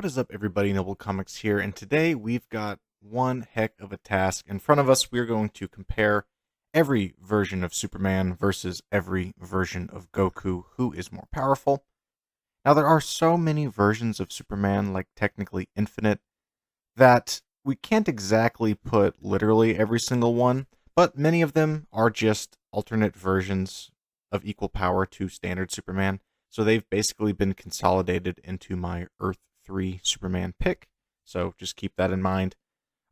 What is up, everybody? Noble Comics here, and today we've got one heck of a task in front of us. We're going to compare every version of Superman versus every version of Goku. Who is more powerful? Now, there are so many versions of Superman, like technically infinite, that we can't exactly put literally every single one, but many of them are just alternate versions of equal power to standard Superman. So they've basically been consolidated into my Earth 3 Superman pick. So just keep that in mind.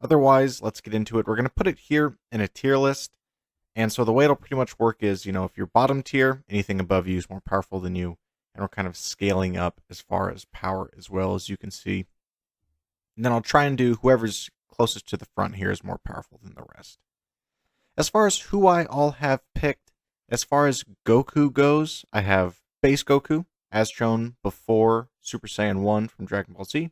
Otherwise, let's get into it. We're going to put it here in a tier list. And so the way it'll pretty much work is, if you're bottom tier, anything above you is more powerful than you. And we're kind of scaling up as far as power as well, as you can see. And then I'll try and do whoever's closest to the front here is more powerful than the rest. As far as who I all have picked, as far as Goku goes, I have base Goku, as shown before Super Saiyan 1 from Dragon Ball Z.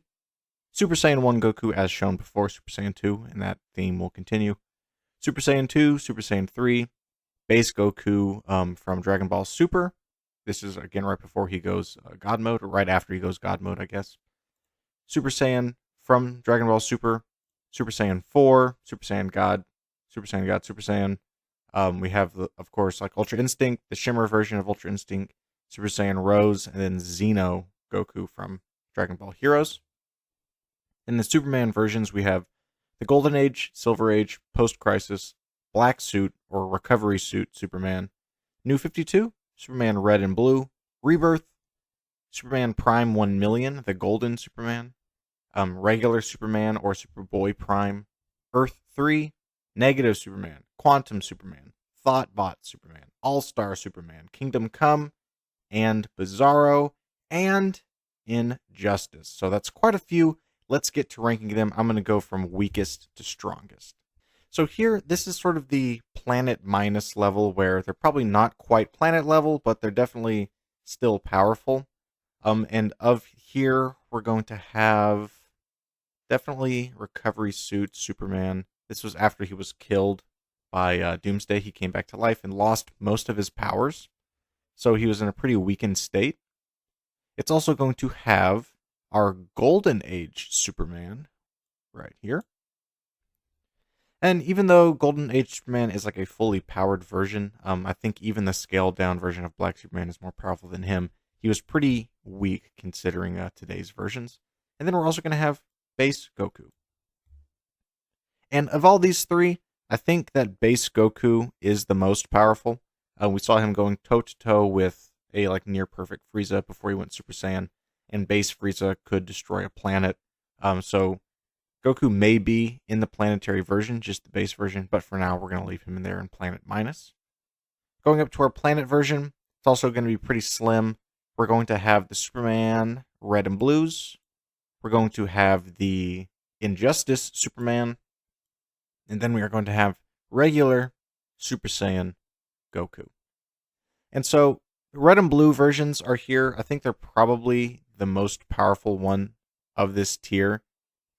Super Saiyan 1 Goku, as shown before Super Saiyan 2, and that theme will continue. Super Saiyan 2, Super Saiyan 3, base Goku from Dragon Ball Super. This is, again, right before he goes God Mode, or right after he goes God Mode, I guess. Super Saiyan from Dragon Ball Super, Super Saiyan 4, Super Saiyan God, Super Saiyan God, Super Saiyan. We have, of course, like Ultra Instinct, the Shimmer version of Ultra Instinct, Super Saiyan Rose, and then Xeno Goku from Dragon Ball Heroes. In the Superman versions, we have the Golden Age, Silver Age, Post-Crisis, Black Suit, or Recovery Suit Superman, New 52, Superman Red and Blue, Rebirth, Superman Prime 1 Million, the Golden Superman, Regular Superman or Superboy Prime, Earth 3, Negative Superman, Quantum Superman, Thoughtbot Superman, All-Star Superman, Kingdom Come, and Bizarro, and Injustice. So that's quite a few. Let's get to ranking them. I'm going to go from weakest to strongest. So here, this is sort of the planet minus level, where they're probably not quite planet level, but they're definitely still powerful. And of here, we're going to have definitely Recovery Suit Superman. This was after he was killed by Doomsday. He came back to life and lost most of his powers. So he was in a pretty weakened state. It's also going to have our Golden Age Superman right here. And even though Golden Age Superman is like a fully powered version, I think even the scaled down version of Black Superman is more powerful than him. He was pretty weak considering today's versions. And then we're also going to have base Goku. And of all these three, I think that base Goku is the most powerful. We saw him going toe-to-toe with a near perfect Frieza before he went Super Saiyan, and base Frieza could destroy a planet. So Goku may be in the planetary version, just the base version, but for now we're going to leave him in there in planet minus. Going up to our planet version, it's also going to be pretty slim. We're going to have the Superman Red and Blues. We're going to have the Injustice Superman. And then we are going to have regular Super Saiyan Goku. And so the red and blue versions are here. I think they're probably the most powerful one of this tier,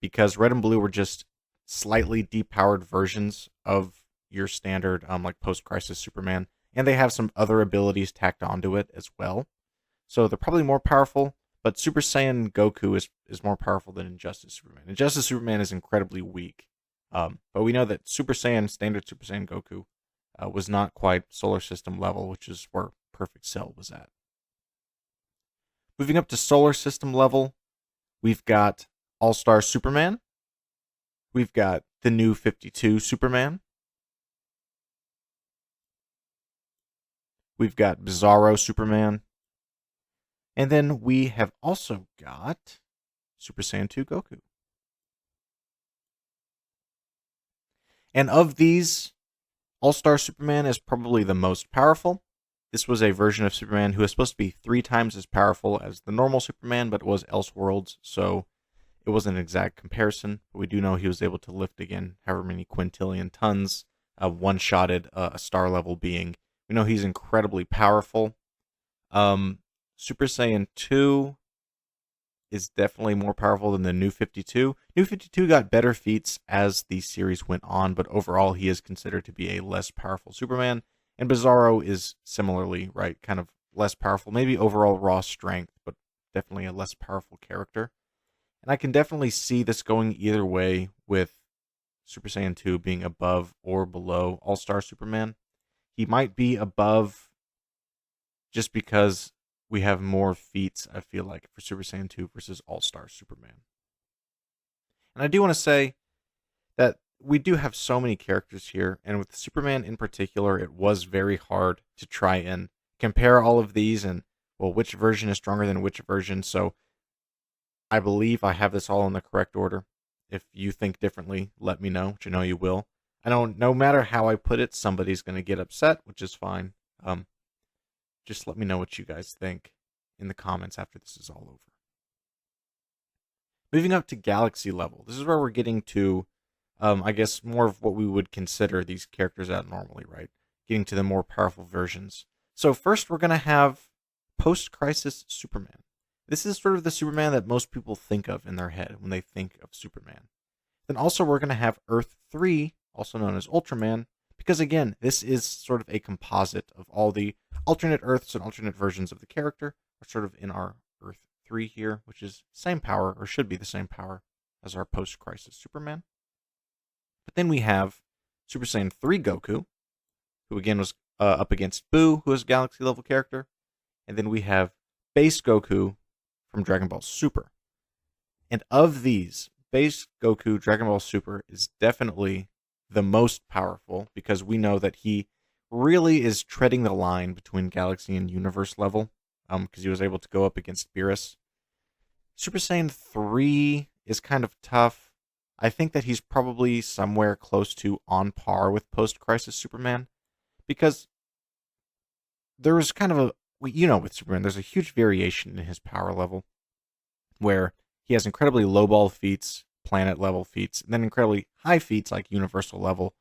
because red and blue were just slightly depowered versions of your standard post-crisis Superman, and they have some other abilities tacked onto it as well. So they're probably more powerful, but Super Saiyan Goku is more powerful than Injustice Superman. Injustice Superman is incredibly weak. But we know that standard Super Saiyan Goku, was not quite solar system level, which is where Perfect Cell was at. Moving up to solar system level, we've got All-Star Superman. We've got the New 52 Superman. We've got Bizarro Superman. And then we have also got Super Saiyan 2 Goku. And of these, All-Star Superman is probably the most powerful. This was a version of Superman who was supposed to be 3 times as powerful as the normal Superman, but it was Elseworlds, so it wasn't an exact comparison. But we do know he was able to lift again however many quintillion tons, one-shotted a star-level being. We know he's incredibly powerful. Super Saiyan 2 is definitely more powerful than the New 52. New 52 got better feats as the series went on, but overall he is considered to be a less powerful Superman. And Bizarro is similarly, right, kind of less powerful. Maybe overall raw strength, but definitely a less powerful character. And I can definitely see this going either way, with Super Saiyan 2 being above or below All-Star Superman. He might be above just because we have more feats, I feel like, for Super Saiyan 2 versus All-Star Superman. And I do want to say that we do have so many characters here, and with Superman in particular, it was very hard to try and compare all of these and, well, which version is stronger than which version. So I believe I have this all in the correct order. If you think differently, let me know, which I know you will. I know no matter how I put it, somebody's going to get upset, which is fine. Just let me know what you guys think in the comments after this is all over. Moving up to galaxy level. This is where we're getting to, I guess, more of what we would consider these characters at normally, right? Getting to the more powerful versions. So first, we're going to have post-crisis Superman. This is sort of the Superman that most people think of in their head when they think of Superman. Then also we're going to have Earth 3, also known as Ultraman, because again, this is sort of a composite of all the alternate Earths and alternate versions of the character are sort of in our Earth 3 here, which is same power, or should be the same power as our post-crisis Superman. But then we have Super Saiyan 3 Goku, who again was up against Boo, who is a galaxy level character. And then we have Base Goku from Dragon Ball Super. And of these, Base Goku Dragon Ball Super is definitely the most powerful, because we know that he really is treading the line between galaxy and universe level, because he was able to go up against Beerus. Super Saiyan 3 is kind of tough. I think that he's probably somewhere close to on par with post-crisis Superman, because there was kind of a, with Superman, there's a huge variation in his power level, where he has incredibly low-ball feats, planet-level feats, and then incredibly high feats like universal level.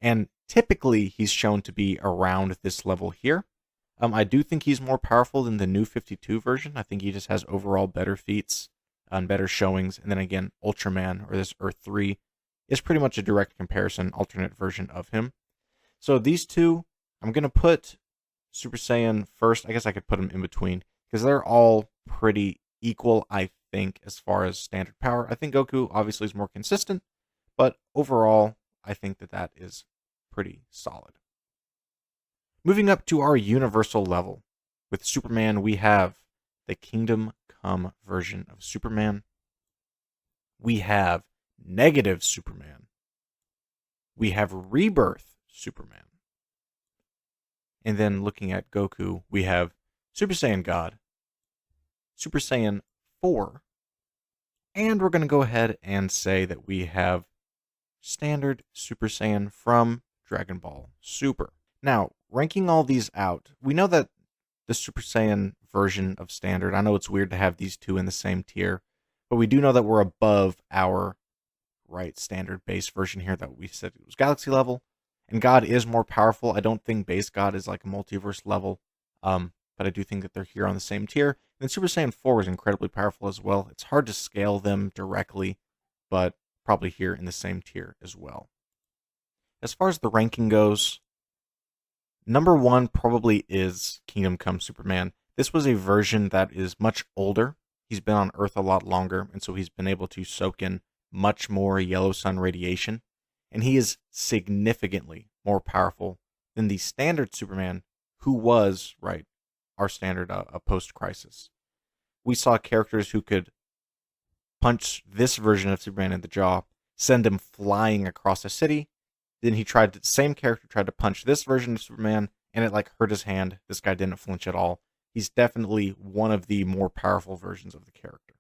And typically, he's shown to be around this level here. I do think he's more powerful than the new 52 version. I think he just has overall better feats and better showings. And then again, Ultraman, or this Earth 3, is pretty much a direct comparison, alternate version of him. So these two, I'm going to put Super Saiyan first. I guess I could put them in between, because they're all pretty equal, I think, as far as standard power. I think Goku obviously is more consistent, but overall, I think that is pretty solid. Moving up to our universal level. With Superman, we have the Kingdom Come version of Superman. We have Negative Superman. We have Rebirth Superman. And then looking at Goku, we have Super Saiyan God, Super Saiyan 4, and we're going to go ahead and say that we have Standard Super Saiyan from Dragon Ball Super. Now, ranking all these out, we know that the Super Saiyan version of Standard, I know it's weird to have these two in the same tier, but we do know that we're above our Standard base version here that we said it was Galaxy level, and God is more powerful. I don't think base God is like a multiverse level, but I do think that they're here on the same tier. And Super Saiyan 4 is incredibly powerful as well. It's hard to scale them directly, but probably here in the same tier as well. As far as the ranking goes, number 1 probably is Kingdom Come Superman. This was a version that is much older. He's been on Earth a lot longer, and so he's been able to soak in much more yellow sun radiation. And he is significantly more powerful than the standard Superman, who was, our standard post-crisis. We saw characters who could punch this version of Superman in the jaw, send him flying across a city. Then the same character tried to punch this version of Superman, and it hurt his hand. This guy didn't flinch at all. He's definitely one of the more powerful versions of the character.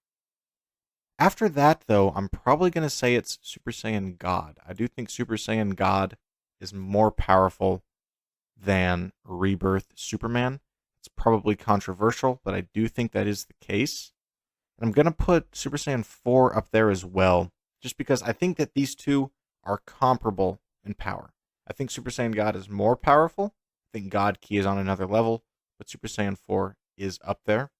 After that, though, I'm probably going to say it's Super Saiyan God. I do think Super Saiyan God is more powerful than Rebirth Superman. It's probably controversial, but I do think that is the case. And I'm going to put Super Saiyan 4 up there as well, just because I think that these two are comparable in power. I think Super Saiyan God is more powerful. I think God Ki is on another level, but Super Saiyan 4 is up there.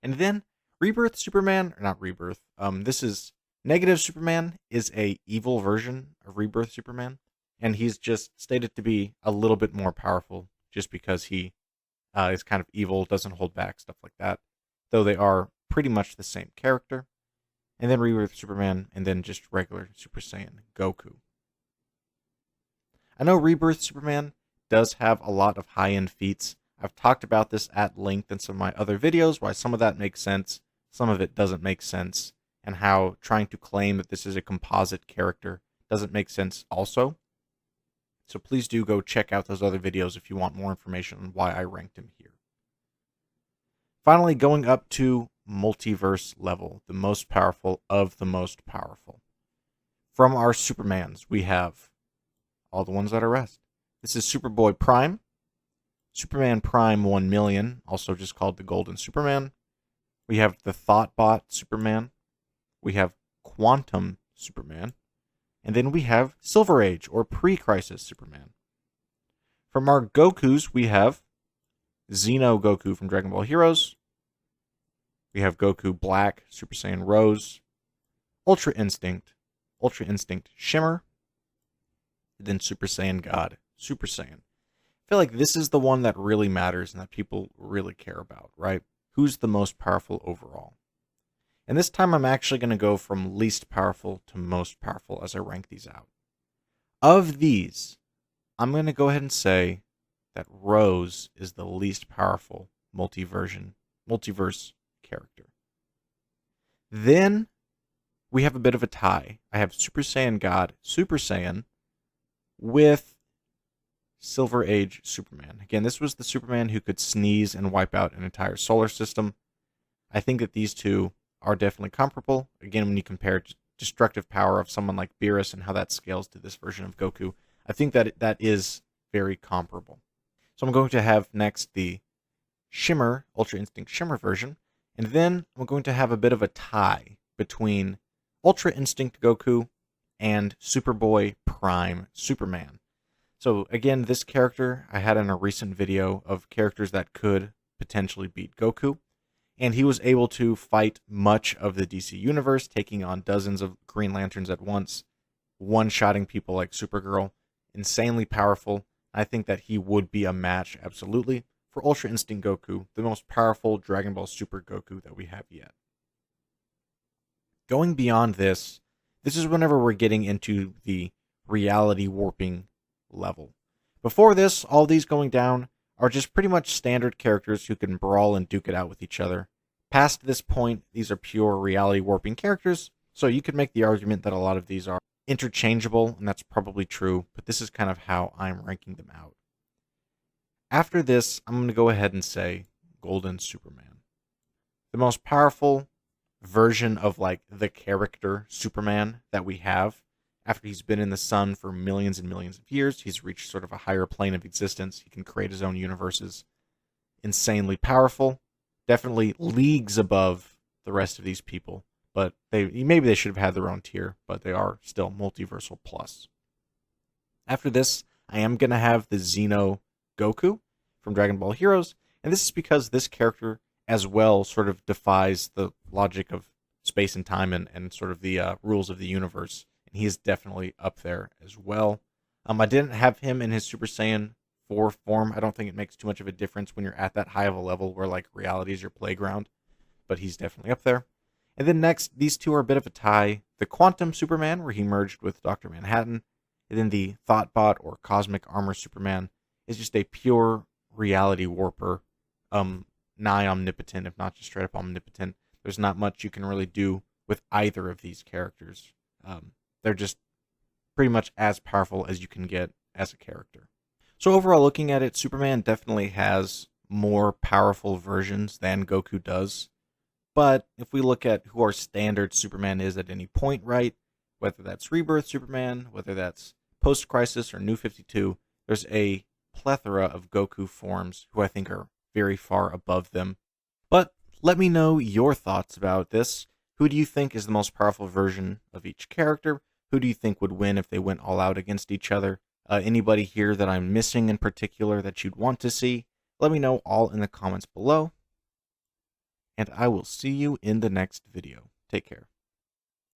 And then Rebirth Superman, or not Rebirth, this is Negative Superman is a evil version of Rebirth Superman, and he's just stated to be a little bit more powerful just because he is kind of evil, doesn't hold back, stuff like that, though they are pretty much the same character. and then Rebirth Superman, and then just regular Super Saiyan Goku. I know Rebirth Superman does have a lot of high-end feats. I've talked about this at length in some of my other videos, why some of that makes sense, some of it doesn't make sense, and how trying to claim that this is a composite character doesn't make sense also. So please do go check out those other videos if you want more information on why I ranked him here. Finally, going up to multiverse level, the most powerful of the most powerful. From our Supermans, we have all the ones that are rest. This is Superboy Prime, Superman Prime 1 million, also just called the Golden Superman. We have the Thoughtbot Superman. We have Quantum Superman. And then we have Silver Age, or Pre-Crisis Superman. From our Gokus, we have Xeno Goku from Dragon Ball Heroes. We have Goku Black, Super Saiyan Rose, Ultra Instinct Shimmer, and then Super Saiyan God, Super Saiyan. I feel like this is the one that really matters and that people really care about, right? Who's the most powerful overall? And this time I'm actually going to go from least powerful to most powerful as I rank these out. Of these, I'm going to go ahead and say that Rose is the least powerful multiverse character. Then we have a bit of a tie. I have Super Saiyan God, Super Saiyan, with Silver Age Superman. Again, this was the Superman who could sneeze and wipe out an entire solar system. I think that these two are definitely comparable. Again, when you compare destructive power of someone like Beerus and how that scales to this version of Goku, I think that that is very comparable. So I'm going to have next the Shimmer, Ultra Instinct Shimmer version, and then I'm going to have a bit of a tie between Ultra Instinct Goku and Superboy Prime Superman. So again, this character I had in a recent video of characters that could potentially beat Goku. And he was able to fight much of the DC universe, taking on dozens of Green Lanterns at once, one-shotting people like Supergirl. Insanely powerful. I think that he would be a match, absolutely, for Ultra Instinct Goku, the most powerful Dragon Ball Super Goku that we have yet. Going beyond this, this is whenever we're getting into the reality warping level. Before this, all these going down are just pretty much standard characters who can brawl and duke it out with each other. Past this point, these are pure reality warping characters, so you could make the argument that a lot of these are interchangeable, and that's probably true, but this is kind of how I'm ranking them out. After this, I'm going to go ahead and say Golden Superman. The most powerful version of like the character Superman that we have. After he's been in the sun for millions and millions of years, he's reached sort of a higher plane of existence. He can create his own universes. Insanely powerful. Definitely leagues above the rest of these people. But maybe they should have had their own tier, but they are still multiversal plus. After this, I am going to have the Xeno Goku from Dragon Ball Heroes. And this is because this character as well sort of defies the logic of space and time and sort of the rules of the universe. He is definitely up there as well. I didn't have him in his Super Saiyan 4 form. I don't think it makes too much of a difference when you're at that high of a level where like reality is your playground, but he's definitely up there. And then next, these two are a bit of a tie. The Quantum Superman, where he merged with Dr. Manhattan, and then the Thoughtbot or Cosmic Armor Superman is just a pure reality warper, nigh omnipotent, if not just straight up omnipotent. There's not much you can really do with either of these characters. They're just pretty much as powerful as you can get as a character. So overall, looking at it, Superman definitely has more powerful versions than Goku does. But if we look at who our standard Superman is at any point, right, whether that's Rebirth Superman, whether that's Post-Crisis or New 52, there's a plethora of Goku forms who I think are very far above them. But let me know your thoughts about this. Who do you think is the most powerful version of each character? Who do you think would win if they went all out against each other? Anybody here that I'm missing in particular that you'd want to see? Let me know all in the comments below. And I will see you in the next video. Take care.